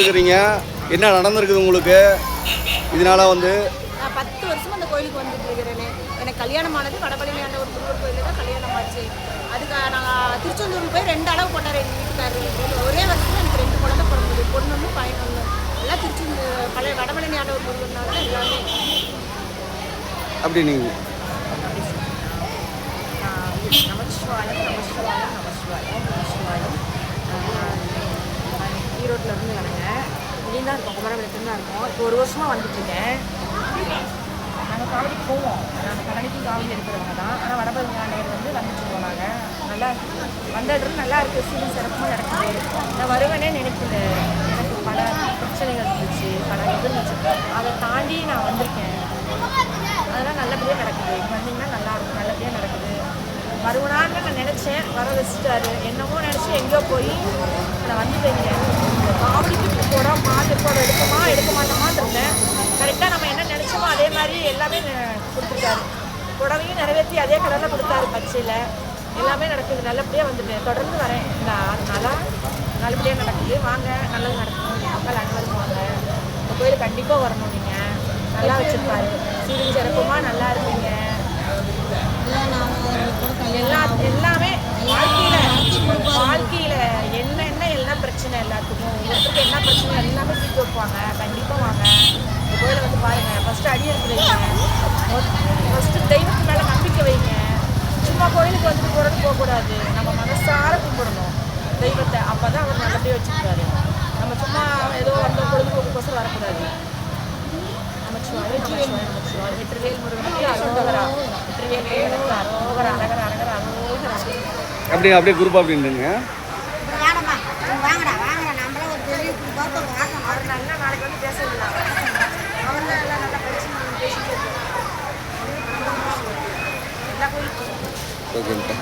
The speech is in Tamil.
இருக்கிறீங்க என்ன நடந்திருக்குது உங்களுக்கு இதனால வந்து? நான் 10 வருஷமா அந்த கோயிலுக்கு வந்துட்டு இருக்கிறேனே. எனக்கு கல்யாணம் ஆனது வடபழனியான ஒரு முருகர் கோயிலில் தான் கல்யாணம் ஆச்சு. அதுக்கு நாங்கள் திருச்செந்தூருக்கு போய் 2 அளவு போட்டார் எங்கள் வீட்டுக்காரர். ஒரே வருஷத்தில் எனக்கு 2 குழந்தை பிறந்தது, பொண்ணு ஒன்று பையன் ஒன்று. எல்லாம் திருச்செந்தூர் பழைய வடபழனியான ஒரு முருகர்னால தான் எல்லாமே. அப்படி நீங்கள் நமச்சிவாயம் நமச்சிவாயம் நமச்சிவாயம் நமச்சிவாயம். ஈரோட்டிலேருந்து வரேங்க. இங்கேயும் தான் இருக்கோம், குமரவேலத்துலேருந்து தான் இருக்கோம். இப்போ 1 வருஷமாக வந்துட்டுருக்கேன். நாங்கள் காவடிக்கு போவோம். நாங்கள் கடலுக்கும் காவடி எடுக்கிறவங்க தான். ஆனால் வடபழனி ஆண்டவர் வந்துட்டு போனாங்க. நல்லா வந்த இடம் நல்லா இருக்குது, சீரும் சிறப்புமாக நடக்குது. நான் வருவேனே நினைக்கல. எனக்கு பல பிரச்சனைகள் இருந்துச்சு, பல இது இருந்துச்சு. அதை தாண்டி நான் வந்திருக்கேன். அதெல்லாம் நல்லபடியாக நடக்குது. இங்கே வந்தீங்கன்னா நல்லாயிருக்கும், நல்லபடியாக நடக்குது. வருவனான்னு நான் நினச்சேன், வர வச்சுட்டாரு. என்னமோ நினச்சி எங்கேயோ போய் நான் வந்துட்டேங்க. காவடிக்கு போகிறோம், மாட்டுப்போட எடுக்க மாட்டோமான்னு இருந்தேன். கரெக்டாக நம்ம என்ன நினச்சோமோ அதே மாதிரி எல்லாமே கொடுத்துருக்காரு. புடவையும் நிறைவேற்றி அதே கலரில் கொடுத்தாரு, பச்சையில். எல்லாமே நடக்குது, நல்லபடியாக வந்துட்டேன். தொடர்ந்து வரேன். இந்த 6 நாளாக நல்லபடியாக நடக்குது. வாங்க, நல்லது நடக்கும். மக்கள் அனைவரும் வாங்க. இந்த கோயில் கண்டிப்பாக வரணும். நீங்கள் நல்லா வச்சுருப்பாரு, சீரும் சிறப்புமாக நல்லா இருப்பீங்க. எல்லாமே வாழ்க்கையில் என்ன பிரச்சனை எல்லாத்துக்கும் ஒருத்தருக்கு என்ன பிரச்சனை எல்லாமே தீர்த்து வைப்பாங்க. கண்டிப்பாக வாங்க, இந்த கோயிலை வந்து பாருங்கள். ஃபஸ்ட்டு அடி எடுத்து வைங்க. ஃபஸ்ட்டு தெய்வத்து மேலே நம்பிக்கை வைங்க. சும்மா கோயிலுக்கு வந்துட்டு போகிறது போகக்கூடாது. நம்ம மனசார கும்பிடணும் தெய்வத்தை. அப்போ தான் அவர் நல்லபடியாக வச்சுருக்காரு. நம்ம சும்மா ஏதோ அந்த பொழுதுபோக்குக்கோசம் வரக்கூடாது. நமச்சிவாயம் நமச்சிவாயம் நமச்சிவாயம். வெற்றிவேல் முருகனுக்கு அரோகரா, வெற்றிவேல் முருகனுக்கு அரோகரா, அரகர அரகர அரோகரா. அப்படியே குரூப் அப்படின்னுங்க. அவர் நல்லா நாளைக்கு வந்து பேச விடலாம். அவர் நல்லா பேசிட்டு பேசிட்டு எல்லா கோயிலுக்கும் ஓகேங்க.